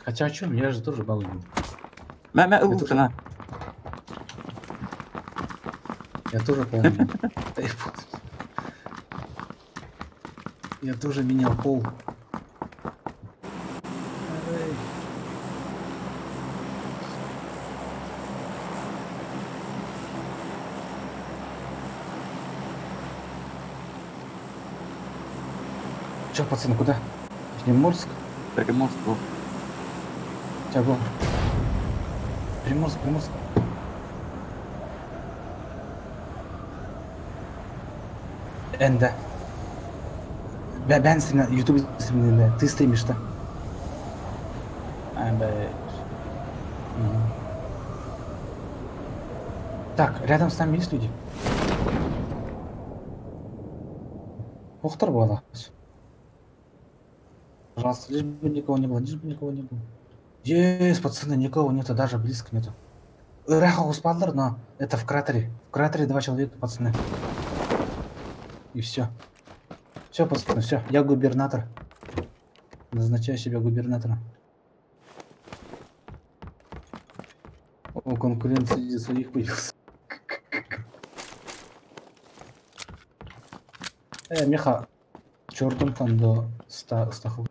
Хотя о чем? Я же тоже балуем. Я тоже помню. Я тоже менял пол. Че, пацаны, куда? Приморск? Приморск был. Чего? Приморск. Энда. Ben стримлю, YouTube стримлю, ты стримишь-то? Так, рядом с нами есть люди? Ухтар была. Пожалуйста, лишь бы никого не было, Есть, пацаны, никого нету, даже близко нету. Раха успалдар, но это в кратере. В кратере 2 человека, пацаны. И все. Все, пацаны, все. Я губернатор. Назначаю себя губернатором. О, конкурент среди своих появился. Меха, чертом там до 100 стахов.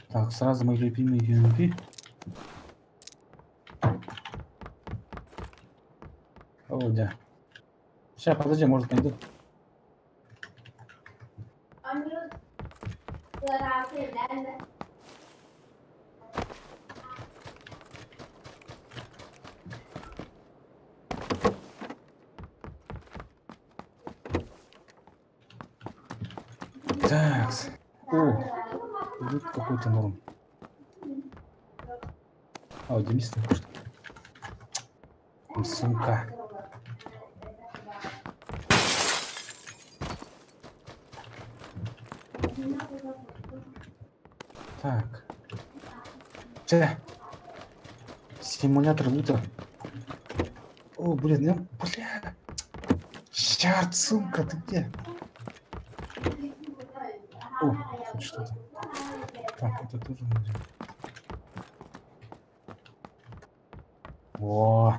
Так, сразу мои любимые UMP. О, да. Сейчас, подожди, может найду. Так. О, тут какой-то норм. А, Денис такой что? Сумка. Так. Симулятор лута. О, блин, бля. Черт, сумка, ты где? О, хоть что-то. Так, это тоже нужно. О,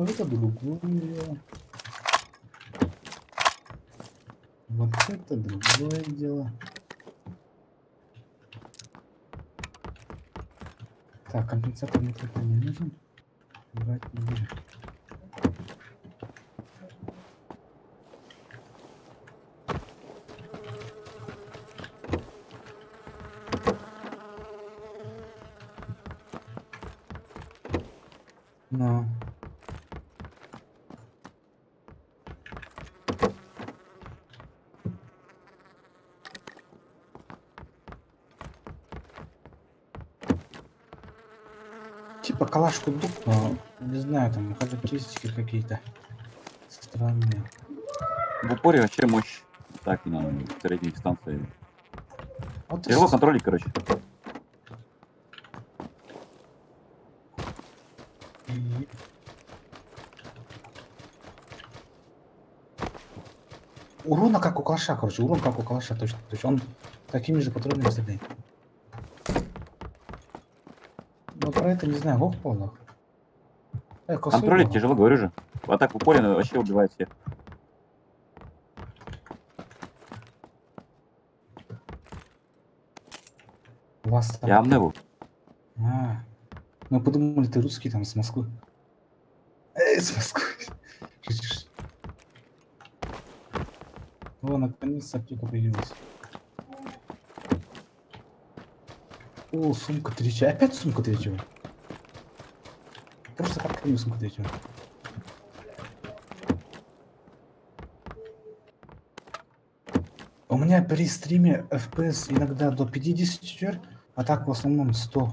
это другое. Вот это другое дело. Так, компенсатор мне только не нужен. Брать не буду. Но. Типа калашку дух, но не знаю, там характеристики какие-то странные. В упоре вообще мощь. Так, на средней дистанции. Вот его контролить, короче. Урона как у калаша, короче, урон как у калаша, точно. То есть он такими же патронами стреляет. Но про это не знаю, лох полно. Контролить тяжело, говорю же. Вот так в упоре вообще убивает всех. У вас там... Я Амневу. Мы подумали, ты русский там с Москвы. С Москвы. Шутишь. О, наконец-то аптека появилась. О, сумка третья. Опять сумка третьего. Просто как сумка третьего. У меня при стриме FPS иногда до 50, а так в основном 100.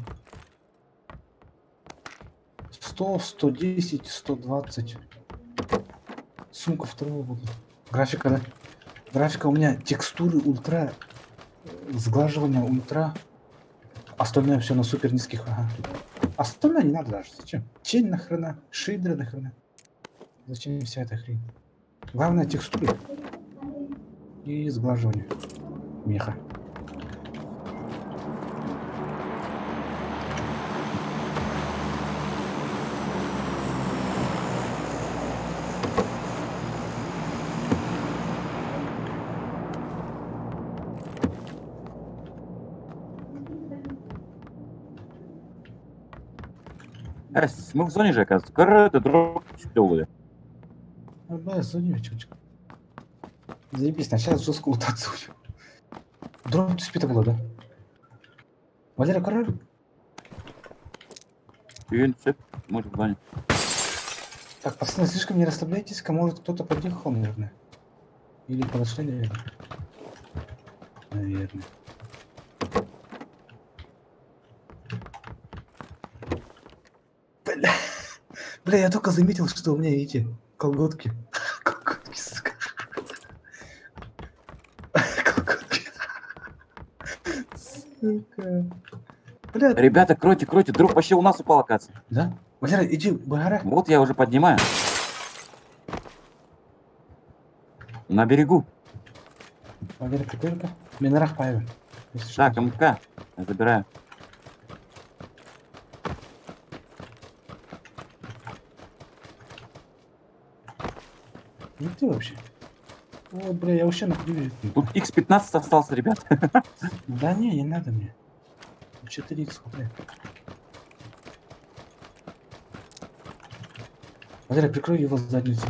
100, 110, 120. Сумка второго года. Графика, да? Графика у меня текстуры ультра, сглаживание ультра. Остальное все на супер низких. Ага. Остальное не надо даже. Зачем? Тень нахрена, шейдеры нахрена. Зачем вся эта хрень? Главное текстуры и сглаживание меха. Мы в зоне же, оказывается. Короче, дроп сделали. Зонечек. Заебись, сейчас жестко утацию. Дроп ты спита было, да? Валера, король? Все, может в зоне. Так, пацаны, слишком не расслабляйтесь-ка, может кто-то подъехал, наверное. Или подошли, наверное. Наверное. Бля, я только заметил, что у меня эти колготки. Колготки, сука. Колготки. Сука. Бля. Ребята, кройте, дроп вообще у нас упал, оказывается. Да? Валера, иди, Багара. Вот я уже поднимаю. На берегу. Валера, прикольно. Минерах появим. Так, МК. Я забираю. Ну ты вообще. О, бля, я вообще на привет. Тут X15 остался, ребят. Да не надо мне. 4х хватает. Валера, прикрой его задницу.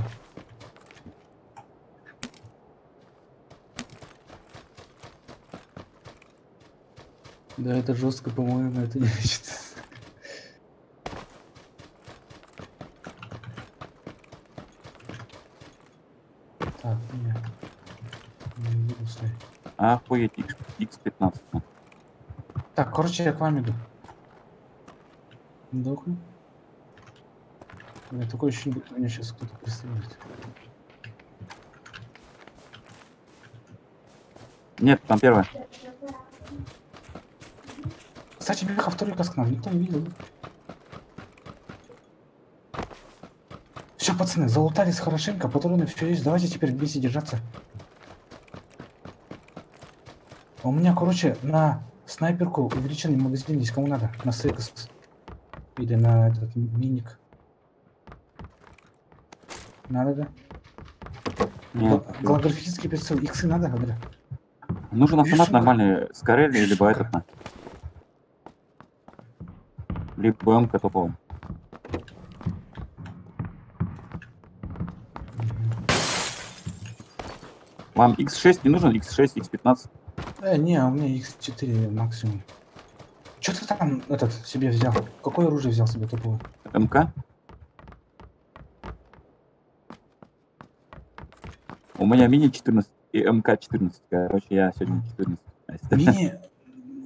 Да, это жестко, по-моему, это не считается. Так, не буду ставить. Охуеть, X15. Так, короче, я к вам иду. Дохну. У меня такое ощущение, будто меня сейчас кто-то преследует. Нет, там первая. Кстати, Миха, второй каск надо, никто не видел. Все, пацаны, залутались хорошенько, патроны все есть. Давайте теперь вместе держаться. У меня, короче, на снайперку увеличенный магазин есть, кому надо. На секс. Или на этот миник. Надо, да? Нет. Голографический прицел. Иксы надо, говорю. Нужен автомат Вишенка. нормальный, с Карелли, либо Вишенка. этот на. Либо МК топовый. Вам X6 не нужен? X6, X15? Не, у меня X4 максимум. Что ты там этот себе взял? Какое оружие взял себе топовое? МК? У меня мини 14 и МК 14. Короче, я сегодня 14. Мини...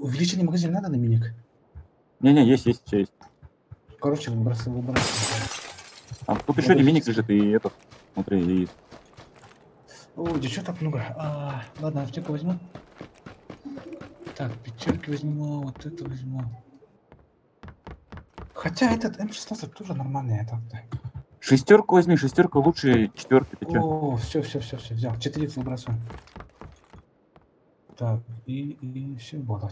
Увеличенный магазин надо на миник? Не-не, есть, все есть. Короче, выбрасывай. Тут еще один миник лежит и этот. Смотри, и... О, здесь что так много? Ладно, аптеку возьму. Так, пятерки возьму, вот это возьму. Хотя этот М16 тоже нормальный, это. Шестерку возьми, шестерка лучше четверки. Ты чё? О, все, взял. 4 выбрасываю. Так, и все было.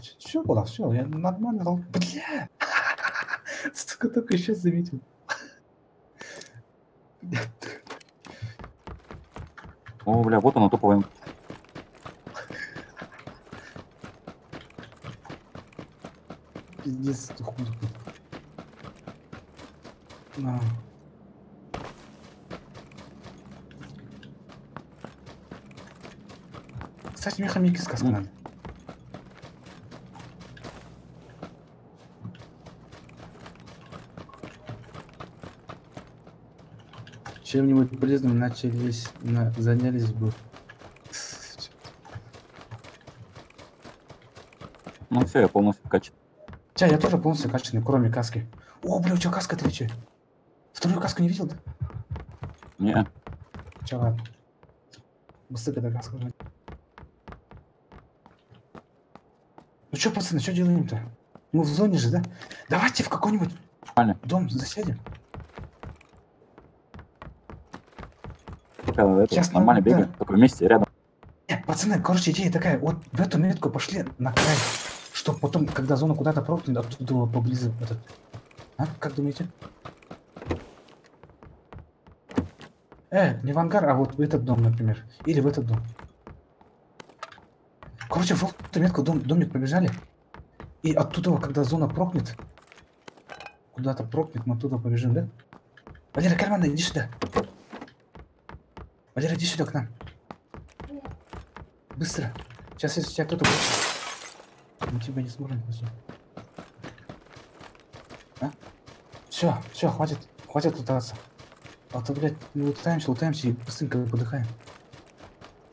Все, я нормально дал. Бля! Сука, только сейчас заметил. О, бля, вот оно топовое. Пиздец, ты хуй. На. Кстати, мне хомяки сказка надо. Чем-нибудь полезным занялись бы. Ну все, я полностью качан. Я тоже полностью качанный, кроме каски. О, бля, у тебя каска 3. Вторую каску не видел, да? Не. Че, ладно. Быстрее когда каска уже. Ну что, пацаны, что делаем-то? Мы в зоне же, да? Давайте в какой-нибудь Нормально. дом засядем. Пока это Сейчас нормально надо... бегаем, только вместе, рядом. Пацаны, короче, идея такая. Вот в эту метку пошли на край. Чтобы потом, когда зона куда-то прокнет, оттуда поближе этот... А? Как думаете? Не в ангар, а вот в этот дом, например. Или в этот дом. Короче, в эту метку домик побежали. И оттуда, когда зона прокнет, куда-то прокнет, мы оттуда побежим, да? Валера, карманы, иди сюда. Валера, иди сюда к нам. Быстро. Сейчас, если тебя кто-то будет... Мы тебя не сможем просто. А? Все, хватит лутаться. А то, блядь, мы лутаемся и быстренько подыхаем.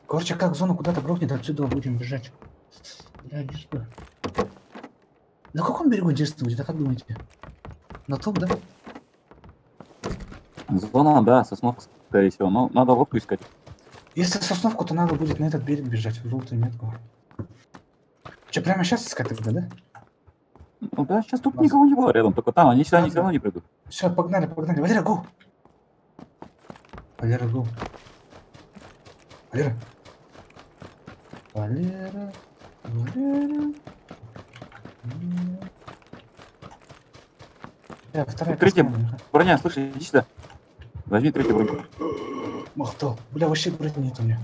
Короче, как зона куда-то брокнет, отсюда будем бежать. Бля, иди сюда. На каком берегу интересно будет, а как думаете? На том, да? Зона, да, Сосновка, скорее всего. Но надо лодку искать. Если Сосновку, то надо будет на этот берег бежать, в желтую метку. Че, прямо сейчас искать тогда, да? Ну да, сейчас тут никого не было рядом, только там, они сюда все равно не придут. Все, погнали. Валера, го! Валера. Вторая Третья каска. броня, слушай, иди сюда. Возьми третью броню. Махтал. Бля, вообще брони нет у меня.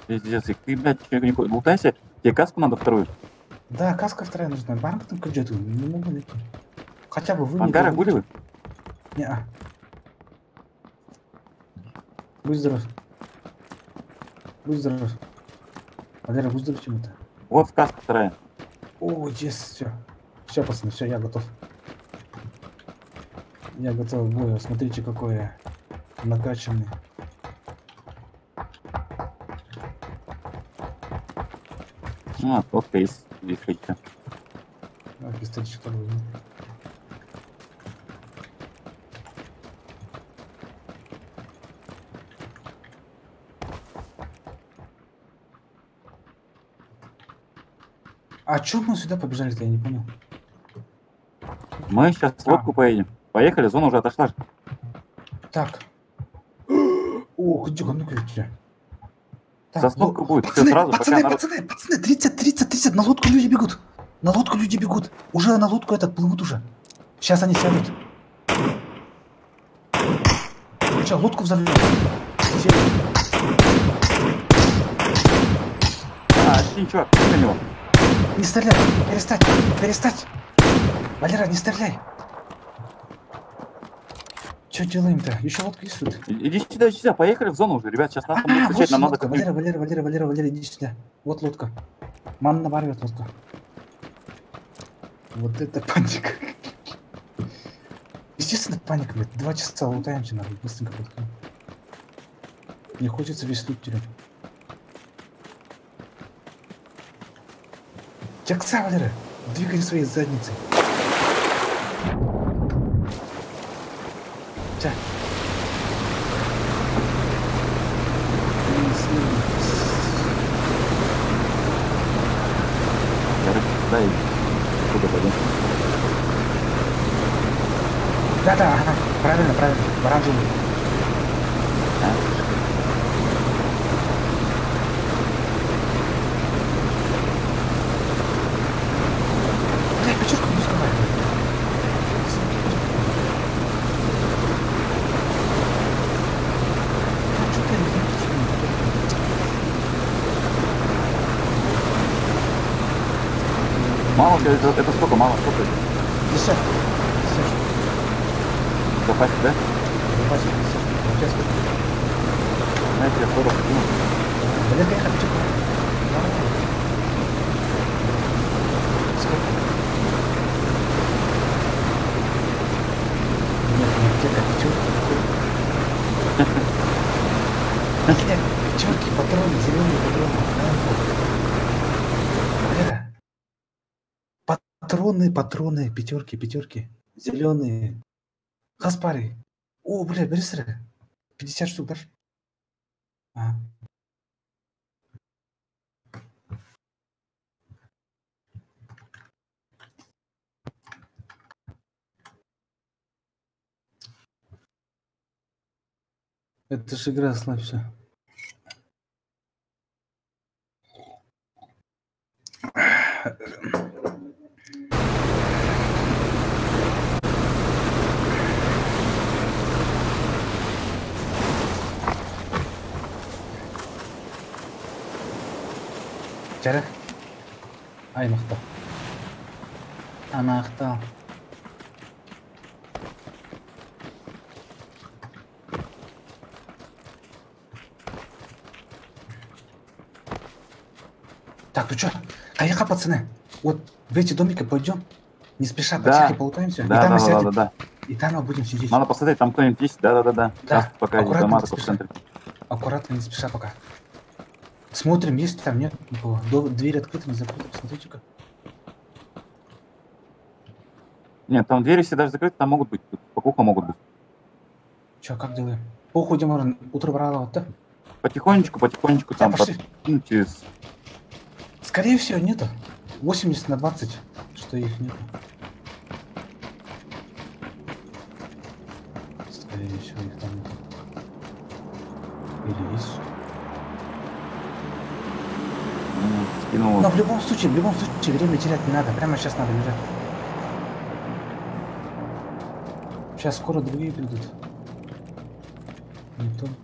Пиздец, и ты, блядь, не лутайся. Тебе каску надо вторую. Да, каска вторая нужна. Банк там где-то, не могу найти. Хотя бы вы В ангарах были вы? Не-а. Будь здоров. Валера, будь здоров чему-то. Вот каска вторая. О, yes, все, пацаны, все, я готов. Я готов к бою. Смотрите, какой я накачанный. Ну, а тот есть, здесь хотя. Пистолетик второй. А чё мы сюда побежали-то, я не понял. Мы сейчас лодку поедем. Поехали, зона уже отошла же. Так. Ох, иди, ну-ка, Сосновка будет, все сразу, пацаны, пока народ... пацаны, 30, на лодку люди бегут. Уже на лодку этот плывут уже. Сейчас они сядут. Че, лодку взорвем? Чувак, на него. Не стреляй, перестать. Валера, не стреляй. Что делаем-то? Еще лодка есть тут? Иди сюда, поехали в зону уже, ребят, сейчас нас там будут встречать, нам надо копнуть. Валера, иди сюда. Вот лодка. Манна ворвет лодку. Вот это паника. Естественно, паника, блядь. 2 часа лутаемся, надо быстренько подходим. Не хочется весь лут терять. Текса, Валера, двигай своей задницей. Тя. Дай, куда пойдем? Да, ага, правильно, в оранжевый. Бля, пятерку не успеваю. Что-то не знаю. Мало, это сколько, мало, сколько? 50. Запасик, да? Запасик 50. У тебя сколько? Знаете, я 40 кинул. Валер, я хочу. Сколько? Нет, где-то пятерки, патроны, зеленые патроны. Патроны, пятерки, зеленые. Хаспари. О, бля, бери сыры. 50 штук дашь? Ага. Это же игра, славься. Жарах. Аймақта. Аймақта. Так, ну чё? Поехали, пацаны. Вот в эти домики пойдем. Не спеша, Да. потихо полутаемся. Да, и там да, мы да, сядем. да. И там мы будем сидеть. Надо посмотреть, там кто-нибудь есть? Да. Да, Сейчас пока есть аккуратно, дома не только в спеша. центре. Аккуратно, не спеша пока. Смотрим, есть там, нет никого. Дверь открыта, не закрыта, посмотрите-ка. Нет, там двери все даже закрыты, там могут быть. Тут покуха могут быть. Чё, как делаем? Походим, утро брало, да? Потихонечку там пошли. ну, через... Скорее всего, нету. 80/20, что их нету. Скорее всего, их там нету. Или есть. Скинул. Но в любом случае, время терять не надо. Прямо сейчас надо бежать. Сейчас скоро другие придут. Не только.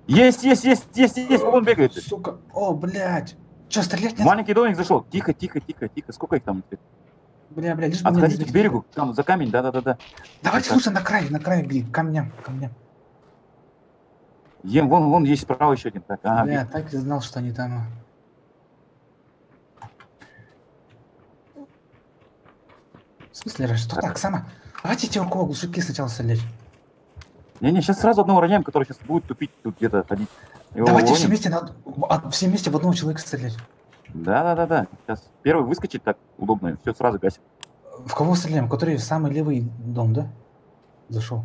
Есть, он бегает. Сука. О, блядь. Чё, стрелять нет? Маленький домик зашел. Тихо. Сколько их там? Бля, лишь бы меня не Отходите к заметили. берегу, там за камень, да. Давайте лучше на край, к камням. Вон есть справа еще один. Так, ага, Бля, так и знал, что они там. В смысле, что так, сама? Давайте те, у кого глушаки сначала стрелять. Не, сейчас сразу одного роняем, который сейчас будет тупить тут где-то ходить. Давайте все вместе, все вместе в одного человека стрелять. Да. Сейчас первый выскочит так удобно, все сразу гасит. В кого стреляем? Который в самый левый дом, да? Зашел.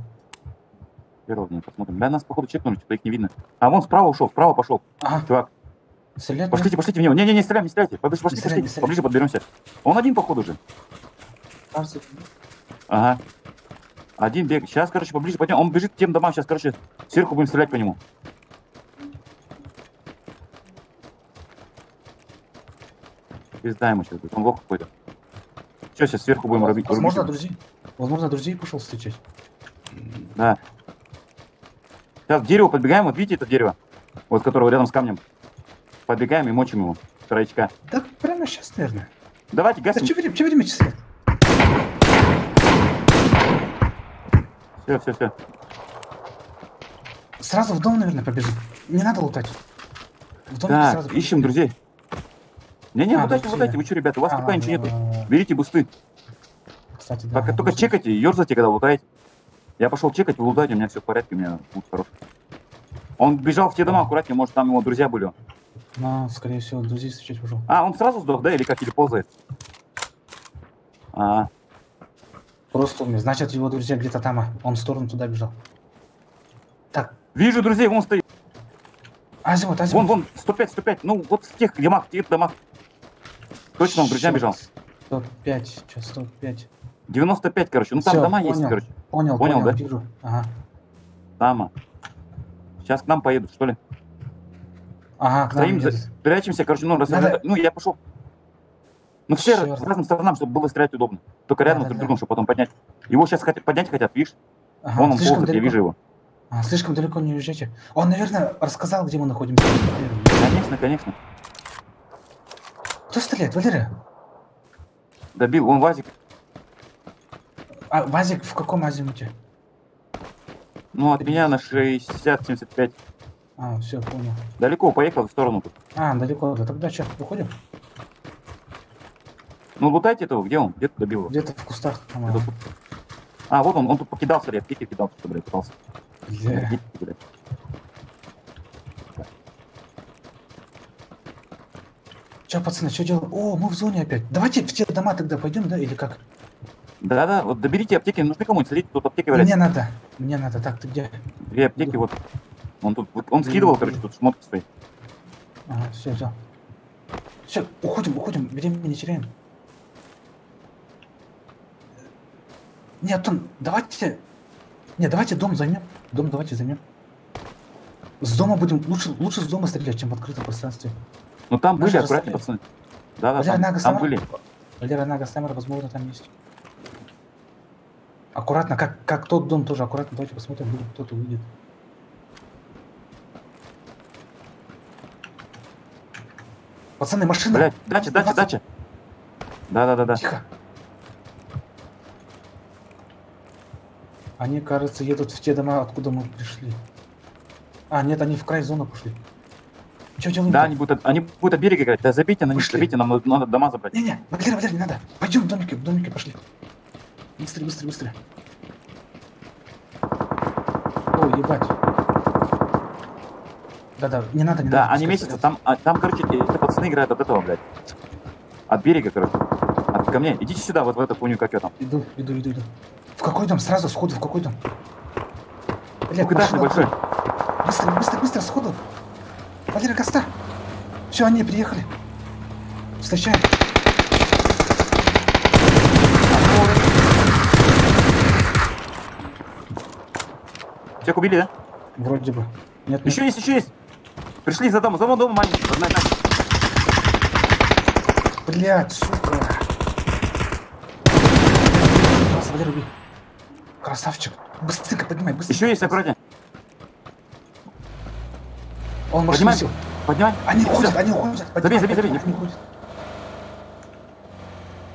Первого не посмотрим. Да, нас походу чекнули, что-то их не видно. А вон справа пошел. Ага. Чувак. Стрелять? Пошлите в него. Не стреляйте. Пошли. Поближе подберемся. Он один, походу же. Кажется. Ага. Один бег. Сейчас, поближе пойдем. Он бежит к тем домам. Сейчас, сверху будем стрелять по нему. Пизда ему сейчас будет. Он лох какой-то. Все, сейчас сверху будем рубить. Возможно, друзей пошел встречать. Да. Сейчас к дереву подбегаем. Вот видите это дерево? Вот которого рядом с камнем. Подбегаем и мочим его. Троечка. Так прямо сейчас, наверное. Давайте Да гасим. что время числить? Все. Сразу в дом, наверное, побежим. Не надо лутать. В домике Да, сразу ищем побежим. друзей. Не, лутайте. друзья. Вы что, ребята, у вас пока ничего нету. Берите бусты. Кстати, да. Только чекайте и ерзайте, когда лутаете. Я пошел чекать, вы лутаете, у меня все в порядке, у меня лут хороший. Он бежал в те дома, аккуратнее, может там его друзья были. Ну, скорее всего, друзей встречать пошел. А, он сразу сдох, да, или как, или ползает? Просто умер. Значит, его друзья где-то там, он в сторону туда бежал. Так. Вижу друзей, вон стоит. Азимут. Вон, 105. Ну, вот в тех домах. Точно он к друзьям бежал. 105, сейчас 105. 95, Ну там Всё, дома понял. есть, Понял, да? вижу. Ага. Там. Сейчас к нам поедут, что ли? Ага, к нам Стоим, едут. прячемся, я пошел. Ну все Чёрт. с разным сторонам, чтобы было стрелять удобно. Только рядом друг с другом, чтобы потом поднять. Его сейчас поднять хотят, видишь? Ага, Вон он слишком ползает, я далеко. вижу его. Слишком далеко не уезжайте. Он, наверное, рассказал, где мы находимся. Конечно. Кто стреляет, Валерия? Добил, вон Вазик. А Вазик в каком азимуте? Ну, от меня на 60-75. Все, понял. Далеко поехал в сторону. Далеко. Да тогда что, выходим? Ну, лутайте этого, где он? Где-то добил его. Где-то в кустах. Где-то тут. Вот он тут покидался, аптеки кидался, блядь, пытался. Бля. Че, пацаны, что делаем? О, мы в зоне опять. Давайте в те дома тогда пойдем, да, или как? Да, вот доберите аптеки, нужны кому-нибудь, смотрите, тут аптеки валяются. Мне надо. Так, ты где? 2 аптеки, вот. Он скидывал, тут шмотки свои. Ага, все. Все, уходим, времени не теряем. Нет, давайте Не, давайте дом займем. Дом давайте займем. С дома будем... Лучше с дома стрелять, чем в открытом пространстве. Ну там были, Наши аккуратнее, расстреляли. пацаны. Да, Валера, на там Гастамар. были. Валера, на Гастамар, возможно, там есть. Аккуратно, как тот дом тоже аккуратно. Давайте посмотрим, вдруг кто-то выйдет. Пацаны, машина. Блядь, дача. Да. Тихо. Они, кажется, едут в те дома, откуда мы пришли. А, нет, они в край зоны пошли. Что делаем? Да, они будут от берега играть. Да забейте на них, Пошли. забейте, нам надо дома забрать. Не-не, Валера, не надо. Пойдем в домики пошли. Быстрее. Ой, ебать. Да, не надо. Да, они месяцы, там, короче, эти пацаны играют от этого, блядь. От берега, короче. Ко мне. Идите сюда, вот в эту хуйню, как я там. Иду. В какой дом? Сразу, сходу, в какой дом? Блядь, Куда небольшой? Быстро, сходу. Валера, Коста. Все, они приехали. Встречаем. Всех убили, да? Вроде бы. Нет. Еще есть. Пришли за домом маленький. Одна. Блядь, сука. Валера, убей. Красавчик. Быстренько поднимай, быстренько. Еще есть, аккуратнее. Он машину сел. Поднимай. Они уходят. Забей. Они уходят.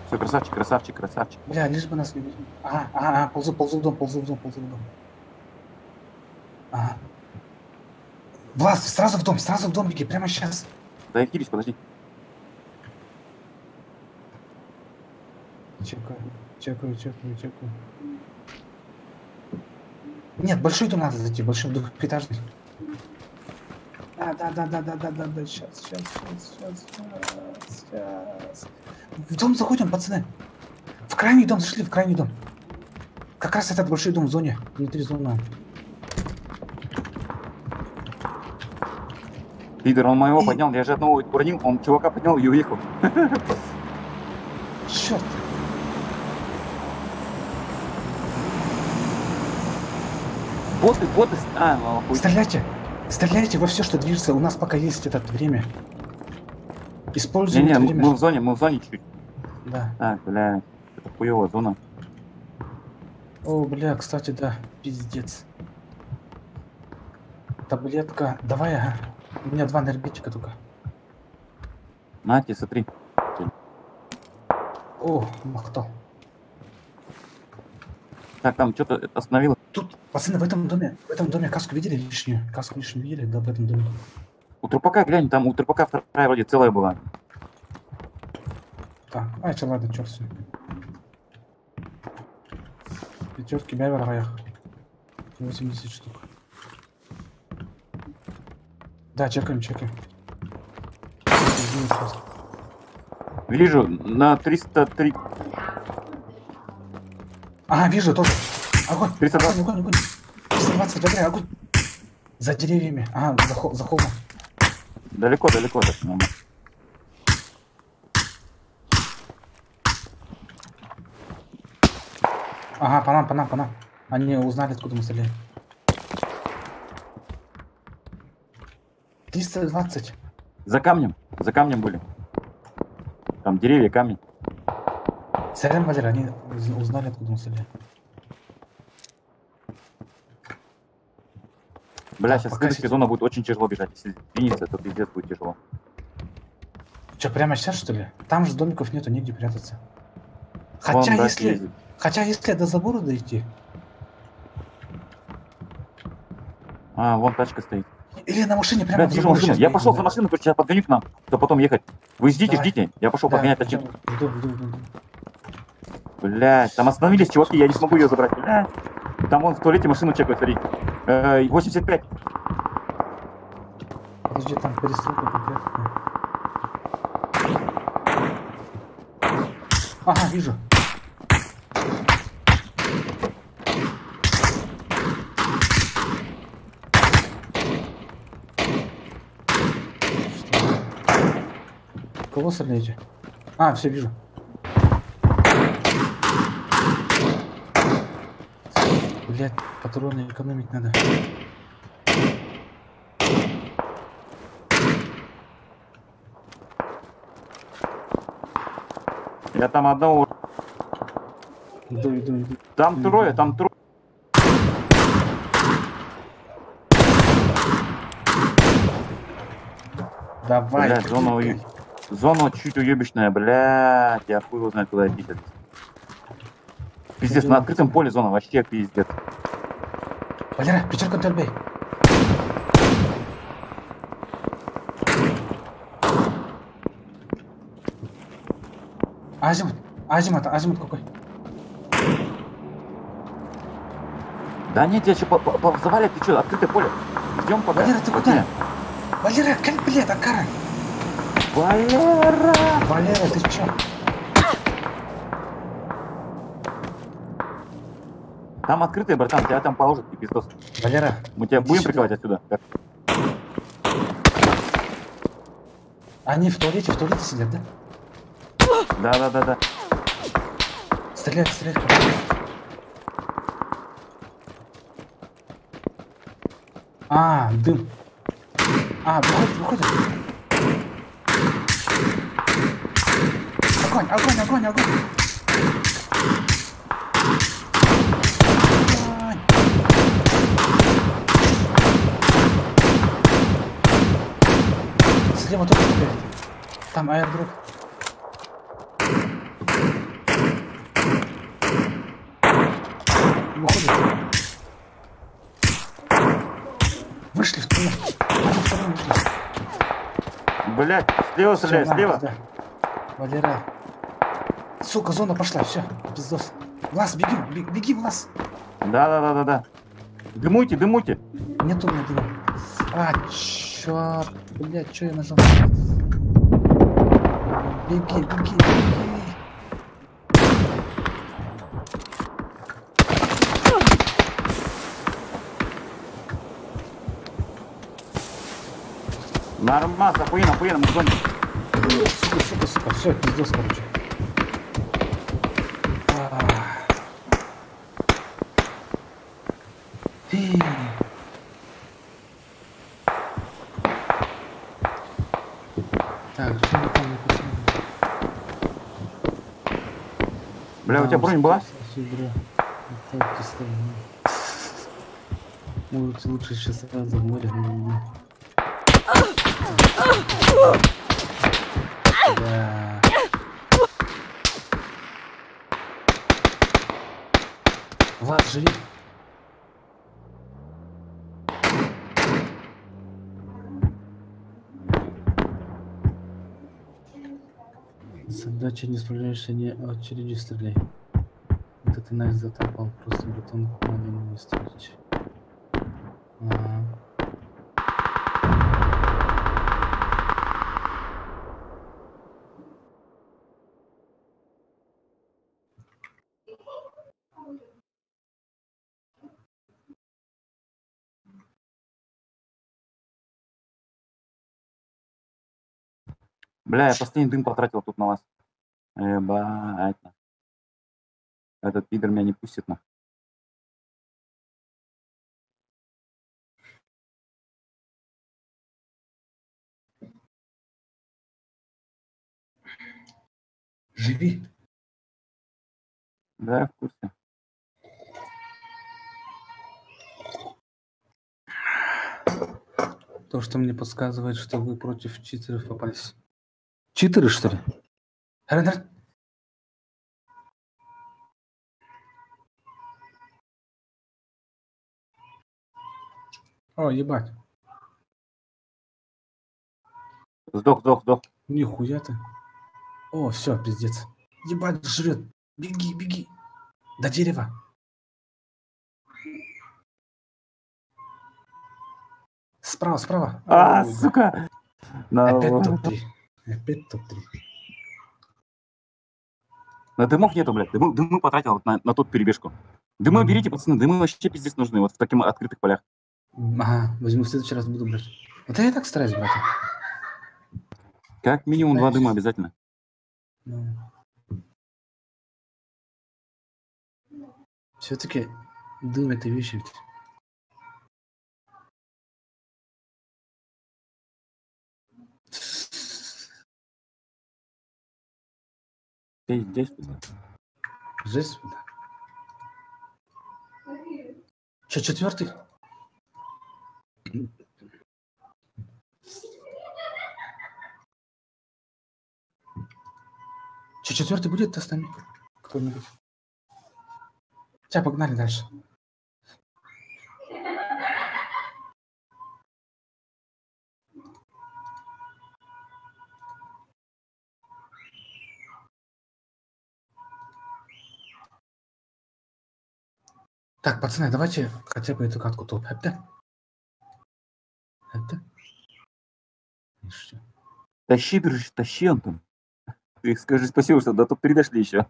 Все, красавчик. Бля, лишь бы нас не... Ага, ползу в дом. Ага. Влас, сразу в дом беги, прямо сейчас. Да, я хилюсь, подожди. Чекаю. Нет, большой дом надо зайти, большой двухэтажный. Да, сейчас. В дом заходим, пацаны. В крайний дом зашли, Как раз этот большой дом в зоне, внутри зоны. Лидер, он моего поднял, я же одного уронил, он чувака поднял и уехал. Черт. Боты. Стреляйте во все, что движется. У нас пока есть это время. Используем Не, это время. мы в зоне чуть. Да. Так, бля, это хуевая зона. О, бля, кстати, да, пиздец. Таблетка. Давай, ага. У меня 2 энергетика только. На, тебе, смотри. О, махтал. Так, там что-то остановило. Тут, пацаны, в этом доме каску видели лишнюю? Каску лишнюю видели, да, в этом доме. У трупака, глянь, там у трупака вторая вроде целая была. Так, чё, ладно, чё, все. Пятерки бявер раях. 80 штук. Да, чекаем. Вижу, на 303... Ага, вижу, тоже. Огонь. 320. Огонь. 320, добрый, огонь. За деревьями. Ага, за холмом. Далеко, так нормально. Ага, по нам. Они узнали, откуда мы стреляем. 320. За камнем были. Там деревья, камни. Сорян, Валера, они узнали, откуда мы стреляем. Бля, сейчас следующая зона будет очень тяжело бежать. Если сдвинется, то пиздец будет тяжело. Че, прямо сейчас, что ли? Там же домиков нету, негде прятаться. Хотя, если до забора дойти. Вон тачка стоит. Или на машине прямо Бля, вижу машину. Я пошел за машину, короче, сейчас подгоню к нам, то потом ехать. Вы ждите. Я пошел подгонять тачку. Иду. Блядь, там остановились чуваки, я не смогу ее забрать. Блядь. Там вон в туалете машину чекают, смотри. 85. Подожди, там перестрелка конкретная. Ага, вижу. Кого стреляете? Все, вижу. Блять, патроны экономить надо. Я там одного... Иду. Там трое, там трое. Давай. Блядь, зона чуть уебищная, блядь. Я хуй его знает, куда идти сейчас. Пиздец, на открытом поле зона, вообще пиздец. Валера, пятерку толбей. Азимут какой? Да нет, я что, завалят, ты что, открытое поле? Ждем пока. Валера, ты куда? Валера, как, блядь, Акара? Валера, ты чё? Там открытое, братан, тебя там положат, ты пиздос. Валера, Мы тебя иди будем сюда. прикрывать отсюда? Как? Они в туалете сидят, да? Да. Стреляют. А, дым. А, выходит. Огонь. Слева тоже стреляет. Там аэродроп. Выходит. Вышли в туннель. Блядь, слева Всё, стреляй, на, слева. да. Валера. Сука, зона пошла, все, пиздос. Влас, беги, Влас. Да. Дымуйте. Нету у меня дыма. А, чёрт, блядь, что я нажал? Беги. Нормально, охуенно, мы зоне. Сука, все, пиздос, короче. Так, что мы там написали? Бля, у тебя бронь была? Может, лучше сейчас сразу в море. Да. Влад, живи. Задача не справляешься, не очереди стреляй. Это ты нас затопал, просто бетон надо не выстрелить. Бля, я последний дым потратил тут на вас. Ебать. Этот пидор меня не пустит на. Живи. Да, я в курсе. То, что мне подсказывает, что вы против читеров попались. Читеры, что ли? О, ебать. Сдох. Нихуя ты. О, все, пиздец. Ебать, жрет. Беги. До дерева. Справа. А, Ой, сука! Опять топ-3. На дымов нету, блядь. Дымы потратил вот на тот перебежку. Дымы берите, пацаны. Дымы вообще пиздец нужны вот в таких открытых полях. Ага, возьму в следующий раз, буду брать. Вот я так стараюсь, брат. Как минимум 2 дыма обязательно. Все-таки Дым это вещи ведь. Ты здесь, да? Жесть, да. Че, четвертый? Че, четвертый будет остальных? Кто-нибудь? Сейчас погнали дальше. Так, пацаны, давайте хотя бы эту катку топ. Это? Тащи, дружище, тащи, Антон. Ты скажи спасибо, что до топ-3 дошли еще.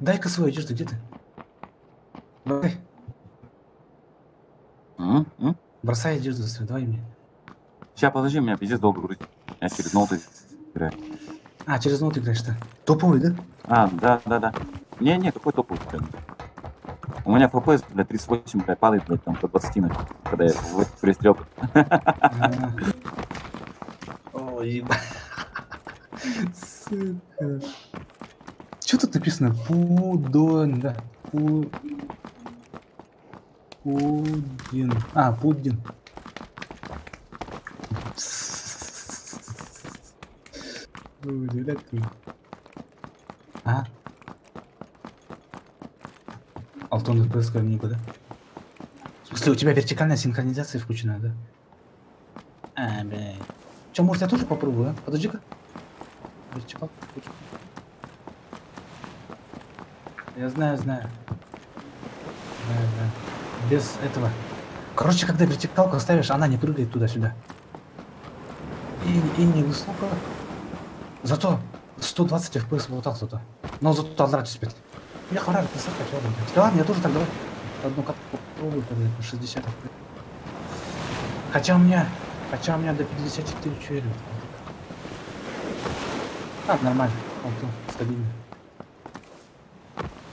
Дай-ка свою одежду, где ты? Давай. Бросай одежду, давай мне. Сейчас, подожди, у меня пиздец долго грузит. Я через ноуты играю. А, через ноут играешь, да? Топовый, да? А, да. Не, какой топовый? У меня FPS, блядь, 38, блядь, падает, блядь, там, до 20, когда я в пристрелку. Ой, ебать. Сука. Что тут написано? Пудон, да. Пудин. А, Пудин. А? Алтон FPS говнико, да? В смысле, у тебя вертикальная синхронизация включена, да? А, блядь. Че, может, я тоже попробую, а? Подожди-ка. Вертикалку включу. Я знаю. Да. Без этого. Короче, когда вертикалку ставишь, она не прыгает туда-сюда. И не высоко. Зато 120 FPS лутал зато. Но зато отдрать успеть. Я хватает высоко, чё блин. Ладно, я тоже так давай. Одну катку попробую, тогда 60 FPS. Хотя у меня до 54 чует. Так, нормально. Стабильно.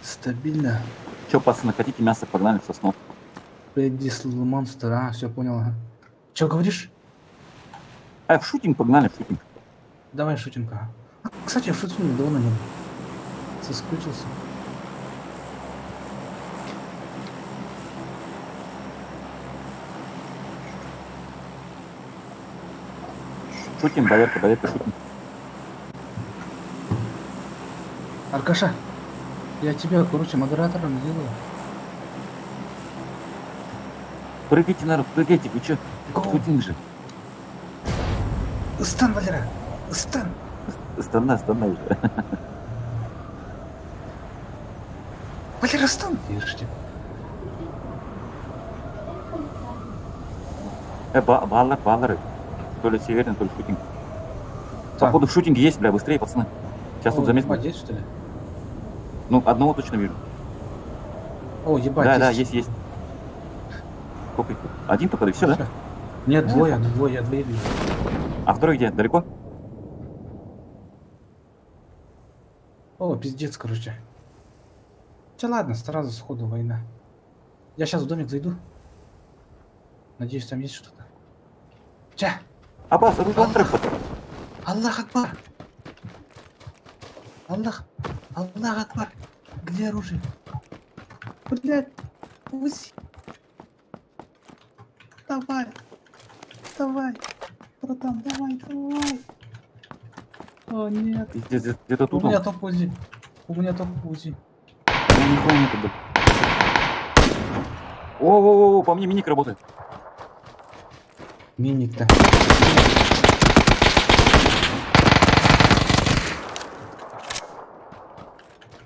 Стабильно. Че, пацаны, хотите мясо, погнали в сосну. Пэддисл монстр, а, все понял, ага. Че говоришь? В шутинг погнали, в шутинг. Давай шутинг. Кстати, я в шутинге давно не был. Соскучился. Шутинг, доверка, шутинг. Аркаша, я тебя, короче, модератором сделаю. Прыгайте, народ, прыгайте, вы чё? Шутинг же. Стан, Валера, стан. Стана уже. Валера, стан. Ешьте. Баллары. То ли северный, то ли шутинг. Походу в шутинге есть, бля, быстрее, пацаны. Сейчас тут замес будет. Есть, что ли? Ну, одного точно вижу. О, ебать. Да, есть. Сколько их? Один только, и все, да? Нет, двое вижу. А второй где? Далеко? О, пиздец, короче. Ладно, сразу сходу война. Я сейчас в домик зайду. Надеюсь, там есть что-то. Аббас, оружие отрыв. Аллах Акбар. Аллах Акбар. Где оружие? Блядь, узи. Давай, братан, давай. О, нет. Где-то тут. У меня топ узи. Нихуя нету, блядь. О, по мне миник работает. Миник-то.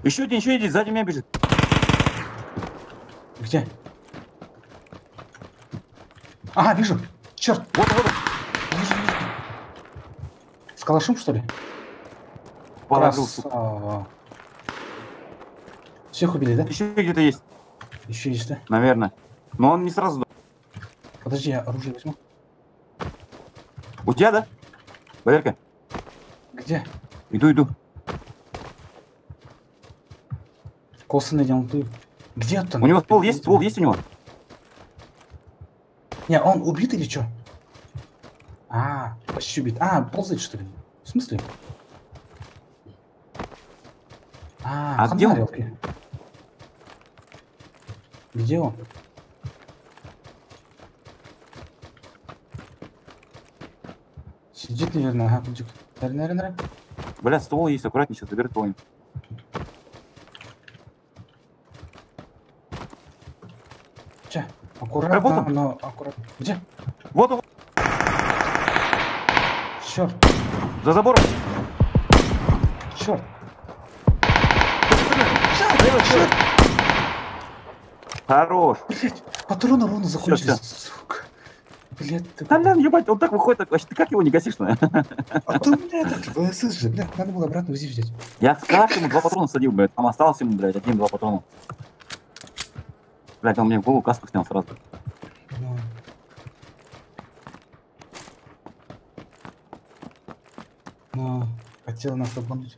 Еще один, сзади меня бежит. Где? Ага, вижу. Черт. Вот. Вижу. С калашом, что ли? Положил, сука. Красава. Всех убили, да? Еще где-то есть, Еще есть, да? наверное. Но он не сразу. Подожди, я оружие возьму. У тебя, да? Валерка, Где? иду. Косы надел, ты. Где ты? У него ствол есть у него? Не, он убит или что? А, почти убит. А, ползает что ли? В смысле? А где он? Канарелки. Где он? Сидит, наверное, ага, ключик. Наверное. Бля, ствол есть, аккуратнее, сейчас заберет ствол. Че? Вот Аккуратно, он. но аккуратно. Где? Вот он, Черт, за забором. черт. Черт. Хорош. Блять, патроны ровно закончились. всё. Сука. Блять, ты... Толян, ебать, он так выходит, так, вообще, ты как его не гасишь-то? А то у меня этот ВСС же, блядь, надо было обратно УЗИ взять. Я с каждым 2 патрона садил, блядь. Там осталось ему, блядь, 1-2 патрона. Блядь, он мне в голову каску снял сразу. Ну. Ну, хотел нас обмануть.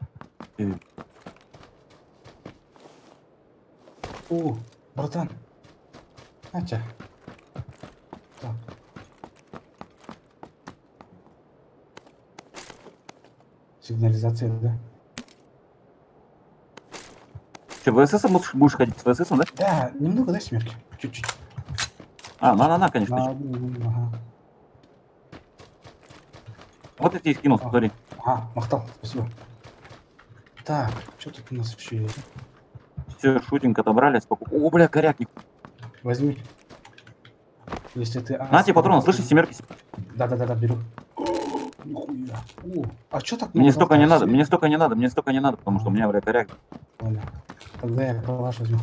О, братан. Атя. Так. Сигнализация, да? Че, в ВСС будешь ходить с ВСС, да? Да, немного, да, семерки? Чуть-чуть. А, на, конечно. На одну, ага. Вот я тебе скинул, А. смотри. Ага, махтал, спасибо. Так, что тут у нас еще есть? Все, шутинг отобрали, спокойно. О, бля, коряк. Возьми. Если ты... На тебе патроны, слышишь, семерки. Да, беру. Нихуя. О, а что так Мне много столько не осталось? надо, мне столько не надо, потому что у меня, бля, коряк. Ладно. Тогда я калаш возьму.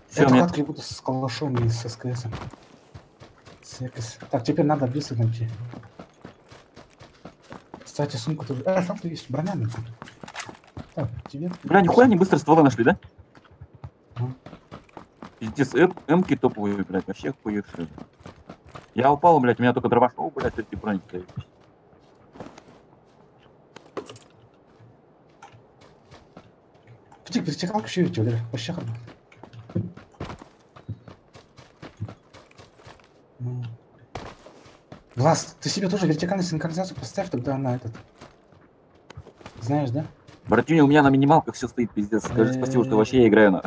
Всё, Эту мне- хатку я буду с калашом и с СКС. Так, теперь надо быстро найти. Кстати, сумка тоже... там ты есть, броня мне тут. Так, тебе... Бля, нихуя не быстро стволы нашли, да? Ага. Пиздец, эмки топовые, блядь, вообще хуевшие. Я упал, блядь, у меня только дрова. О, блядь, эти броники, блядь. Птик, перетекал к чуть-чуть, да? Вообще хорошо. Ну. Глаз, ты себе тоже вертикальную синхронизацию поставь, тогда на этот. Знаешь, да? Братюня, у меня на минималках все стоит, пиздец. Скажи спасибо, что вообще я играю на...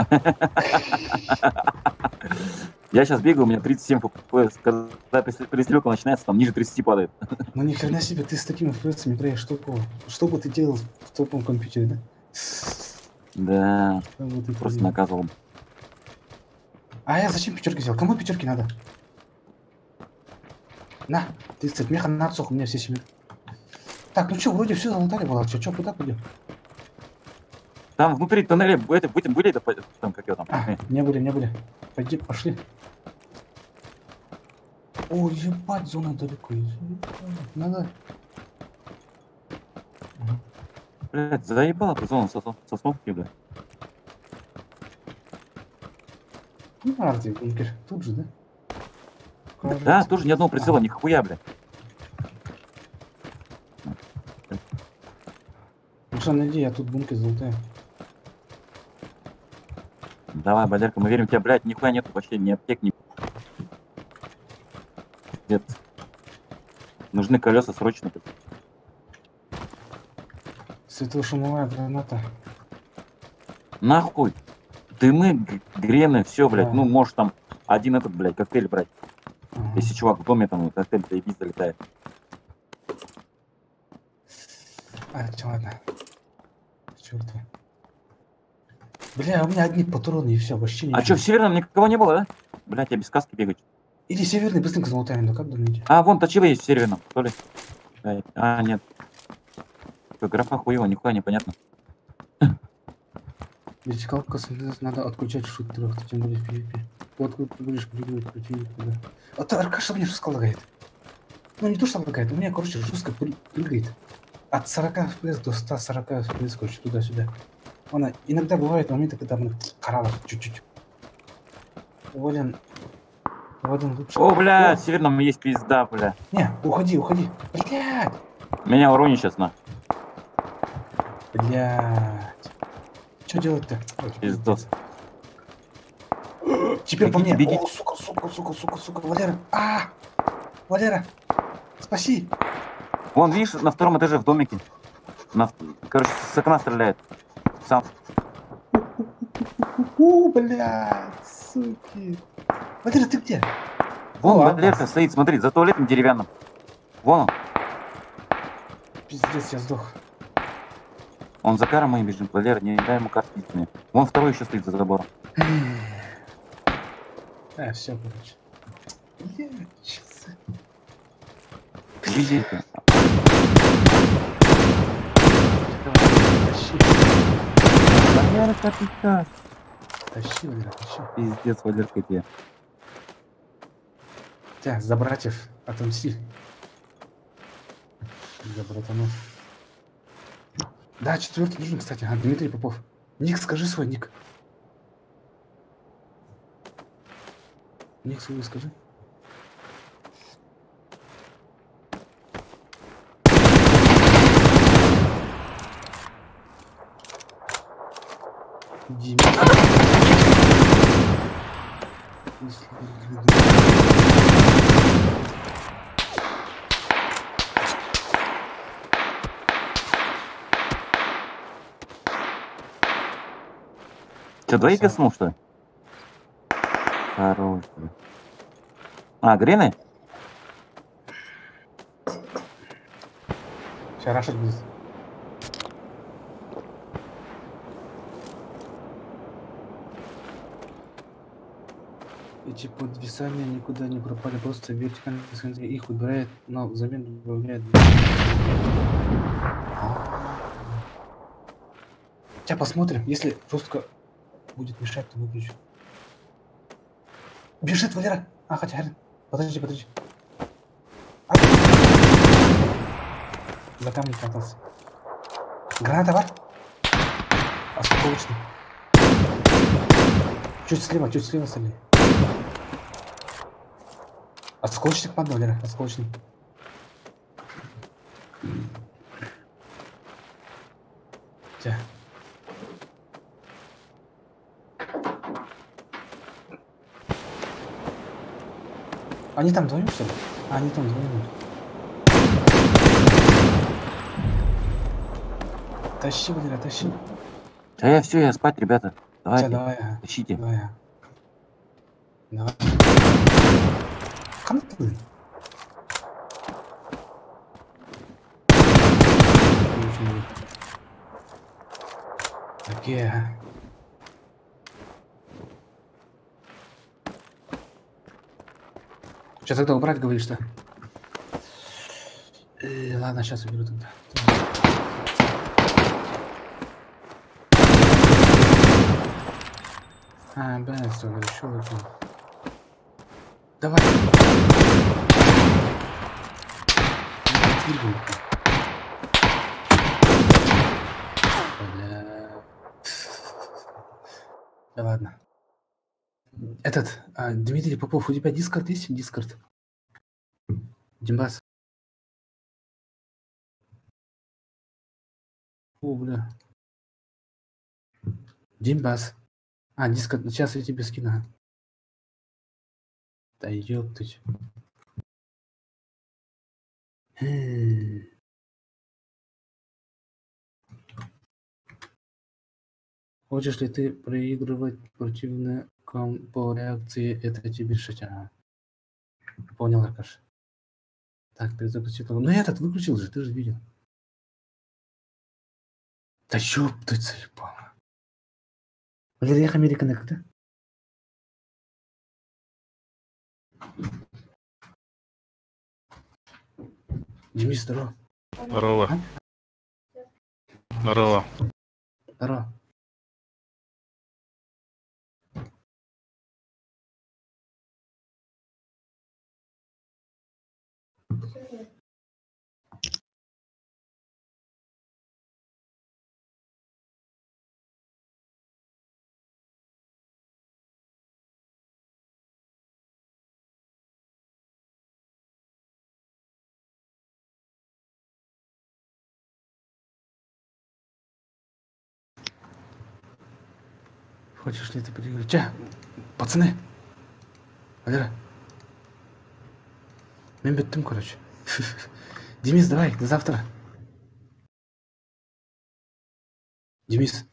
Я сейчас бегаю, у меня 37 FPS. Когда перестрелка начинается, там ниже 30 падает. Ну ни хрена себе, ты с такими FPS играешь, что бы ты делал в топовом компьютере, да? Да, Что бы ты просто делал? наказывал. А я зачем пятерки взял? Кому пятерки надо? На, 30 меха на отсох, у меня все семерки. Так, ну что, вроде все залутали было. Что, куда пойдем? Там внутри тоннеля были, да, там, как его там. Не были. Пойди, пошли. Ой, ебать, зона далеко. Надо. Блядь, заебала ты зону сосновки, бля. Ну, арти, бункер. Тут же, да? Да, Кажется. тоже ни одного прицела, нихуя, бля. Ну что, найди, я тут бункер залутаю. Давай, Балерка, мы верим в тебя, блядь, нихуя нету вообще, ни аптек, ни... Нет. Нужны колеса срочно. Светошумовая граната. Нахуй. Дымы, грены, все, блядь. Да. Ну, можешь там один этот, блядь, коктейль брать. Ага. Если чувак в доме там коктейль заебись залетает. Ладно. Черт. Бля, у меня одни патроны и все, вообще ничего. А что, в Северном никого не было, да? Блядь, я без каски бегать. Иди северный, быстренько залутаем, ну как думаете? А, вон точило есть в Северном, что ли? Блядь. А, нет. Что, графа хуево, нихуя непонятно. Вертикалка надо отключать в шутерах, тем более в PvP. Вот ты будешь прыгать противника, да. А то Аркаша мне жестко лагает. Ну не то, что лагает, у меня, короче, жестко прыгает. От 40 FPS до 140 FPS, короче, туда-сюда. Она иногда бывает моменты, когда мы карала чуть-чуть. Уверен, в один лучше. О, бля, О, в северном есть пизда, бля. не, уходи, уходи. Блядь. Меня уронит сейчас, на. Блядь. Что делать-то? Ой, Пиздос. пиздец. Теперь по Бегите, мне. бегите. О, сука, сука, сука, сука, сука. Валера. Валера. Спаси. Вон, видишь, на втором этаже в домике. Короче, с окна стреляет. Сам. Блядь, суки. Валера, ты где? Вон О, Валерка Аббас. стоит, смотри, за туалетом деревянным. Вон он. Пиздец, я сдох. Он за каром моим бежит. Валера, не дай ему карт мне. Вон второй еще стоит за забором. Все, короче. Блядь, часы. Видите? Тащи. Валерка, ты как? Тащи, Валера, тащи. Пиздец, Валерка тебе. За братьев отомсти. За братанов. Да, 4-й нужен, кстати. Дмитрий Попов. Ник, скажи свой ник. Ник свой скажи. Дима. Че, двоих песнул, что ли? Хорош, бля. А, грены? Сейчас рашить будет. Эти подвисания никуда не пропали, просто вертикально их убирает, но взамен добавляет. Сейчас посмотрим, если жестко будет мешать, то выключу. Бежит Валера! Хотя, подожди. За камень катался. Граната, вар? Осколочный. Чуть слева стали. Осколочник падал, Валера, осколочник. Тя. Они там вдвоем, что ли? Они там вдвоем. Тащи, Валера, тащи. Да я все, я спать, ребята. Давайте, Давай, тащите. Давай. Канты. Такие. Что тогда убрать, говоришь-то? Ладно, сейчас уберу тогда. Блядь, что решил это. Давай. Бля. Да ладно. Дмитрий Попов, у тебя Дискорд есть? Дискорд. Димбас. Бля. Димбас. Дискорд. Сейчас я тебе скину. Да ёптыть. Хочешь ли ты проигрывать противникам по реакции? Это тебе решать. Понял, Аркаш. Так, перезапустил. Ну этот выключил же, ты же видел. Да ёптать, заебало. Валерия Американек, да? Демис, здорово. Здорово. Здорово. Здорово. Хочешь ли ты переговорить? Че, пацаны? Валера. Мен біттім, короче. Денис, давай, до завтра. Денис.